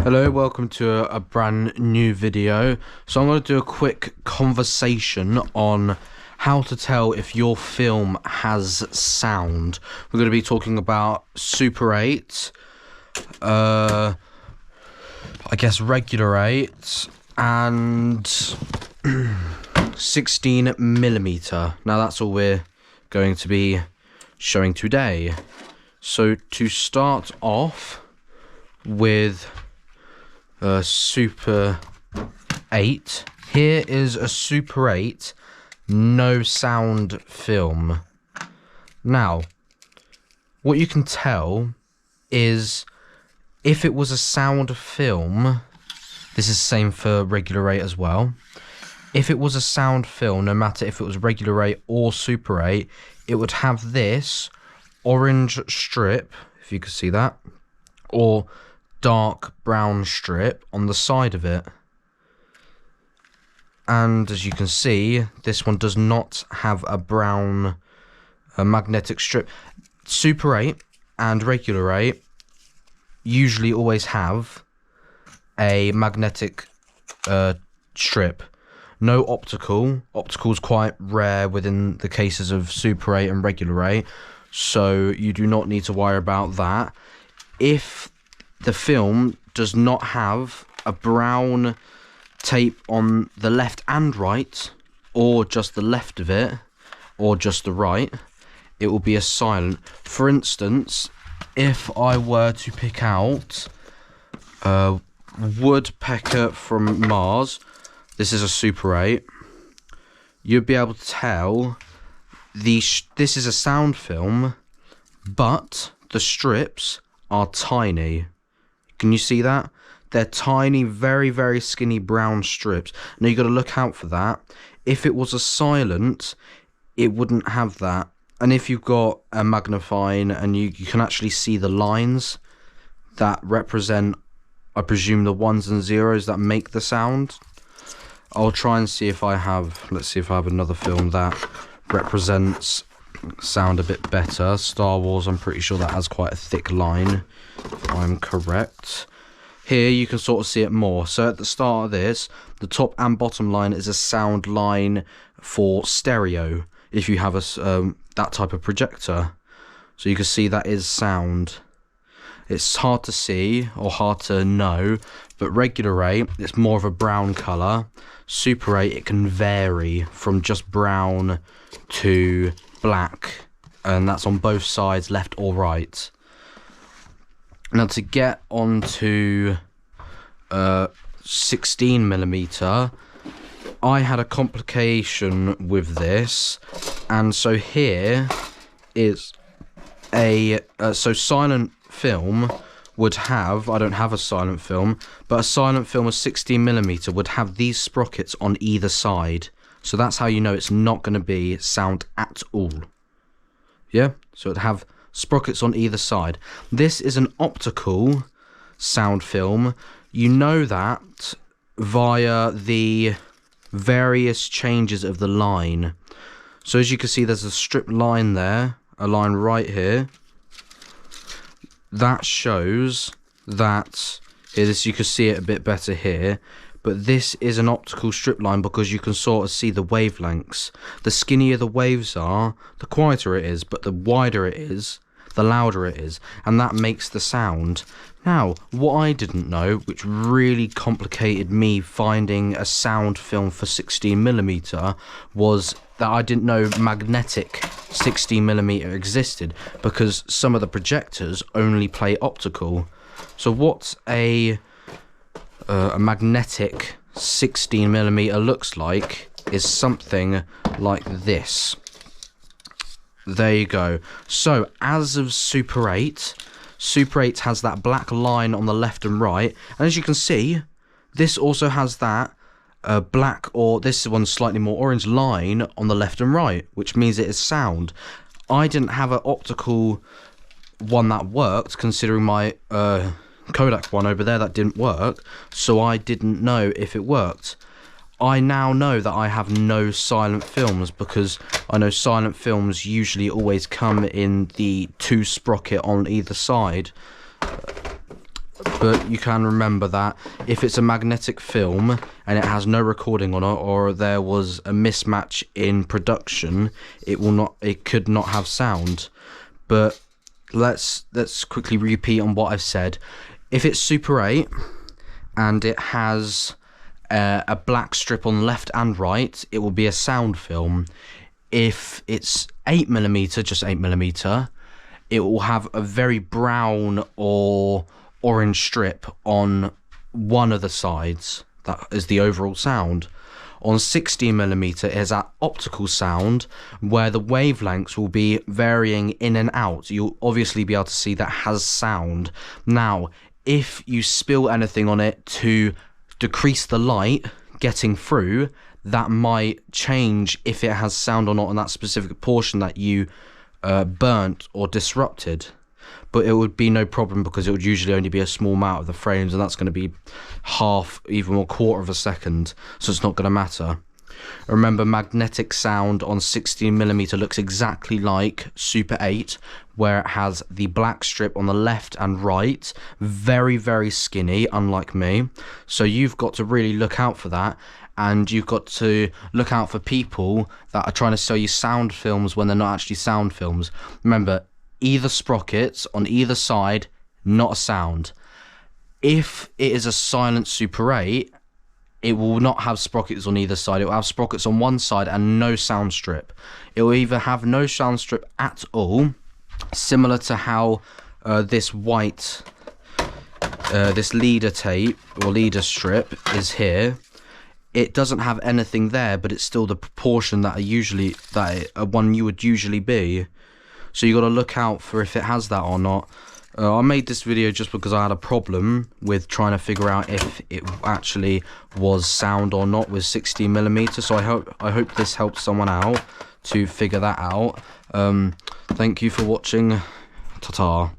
Hello, welcome to a brand new video. So I'm going to do a quick conversation on how to tell if your film has sound. We're going to be talking about Super 8, I guess regular 8, and 16mm. Now that's all we're going to be showing today. So to start off with Super 8, here is a Super 8 no sound film. Now what you can tell is if it was a sound film, this is the same for regular 8 as well. If it was a sound film, no matter if it was regular 8 or Super 8, it would have this orange strip, if you could see that, or dark brown strip on the side of it. And as you can see, this one does not have a brown magnetic strip. Super 8 and regular 8 usually always have a magnetic strip. No optical. Optical is quite rare within the cases of Super 8 and regular 8, so you do not need to worry about that. If the film does not have a brown tape on the left and right, or just the left of it, or just the right, it will be a silent. For instance, if I were to pick out Woodpecker from Mars, this is a Super 8, you'd be able to tell this is a sound film, but the strips are tiny. Can you see that? They're tiny, very, very skinny brown strips. Now you got to look out for that. If it was a silent, it wouldn't have that. And if you've got a magnifying and you can actually see the lines that represent, I presume, the ones and zeros that make the sound. I'll try and see if I have, let's see if I have another film that represents sound a bit better. Star Wars, I'm pretty sure that has quite a thick line, if I'm correct. Here you can sort of see it more. So at the start of this, the top and bottom line is a sound line for stereo, if you have a that type of projector. So you can see that is sound. It's hard to see or hard to know, but regular 8, it's more of a brown colour. Super 8, it can vary from just brown to black, and that's on both sides, left or right. Now to get onto 16mm, I had a complication with this, and so here is a so silent film would have, I don't have a silent film, but a silent film of 16mm would have these sprockets on either side. So that's how you know it's not going to be sound at all. Yeah, so it'd have sprockets on either side. This is an optical sound film. You know that via the various changes of the line. So as you can see, there's a strip line there, a line right here. That shows that, here, this, you can see it a bit better here, but this is an optical strip line because you can sort of see the wavelengths. The skinnier the waves are, the quieter it is, but the wider it is, the louder it is, and that makes the sound. Now, what I didn't know, which really complicated me finding a sound film for 16mm, was that I didn't know magnetic 16mm existed, because some of the projectors only play optical. So what a magnetic 16mm looks like is something like this. There you go. So as of Super 8, Super 8 has that black line on the left and right, and as you can see, this also has that black, or this one's slightly more orange line on the left and right, which means it is sound. I didn't have an optical one that worked, considering my Kodak one over there that didn't work, so I didn't know if it worked. I now know that I have no silent films, because I know silent films usually always come in the 2 sprocket on either side. but you can remember that if it's a magnetic film and it has no recording on it, or there was a mismatch in production, it could not have sound. But let's quickly repeat on what I've said. If it's Super 8 and it has a black strip on left and right, it will be a sound film. If it's 8mm, just 8mm, it will have a very brown or orange strip on one of the sides. That is the overall sound. On 16mm, it has that optical sound where the wavelengths will be varying in and out. You'll obviously be able to see that has sound. Now, if you spill anything on it to decrease the light getting through, that might change if it has sound or not on that specific portion that you burnt or disrupted. But it would be no problem because it would usually only be a small amount of the frames, and that's going to be half, even a quarter of a second, so it's not going to matter. Remember, magnetic sound on 16mm looks exactly like Super 8, where it has the black strip on the left and right, very, very skinny, unlike me. So you've got to really look out for that, and you've got to look out for people that are trying to sell you sound films when they're not actually sound films. Remember, either sprockets on either side, not a sound. If it is a silent Super 8, it will not have sprockets on either side. It will have sprockets on one side and no sound strip. It will either have no sound strip at all, similar to how this white, this leader tape or leader strip is here. It doesn't have anything there, but it's still the proportion that one you would usually be. So you got to look out for if it has that or not. I made this video just because I had a problem with trying to figure out if it actually was sound or not with 16mm. So I hope this helps someone out to figure that out. Thank you for watching. Ta-ta.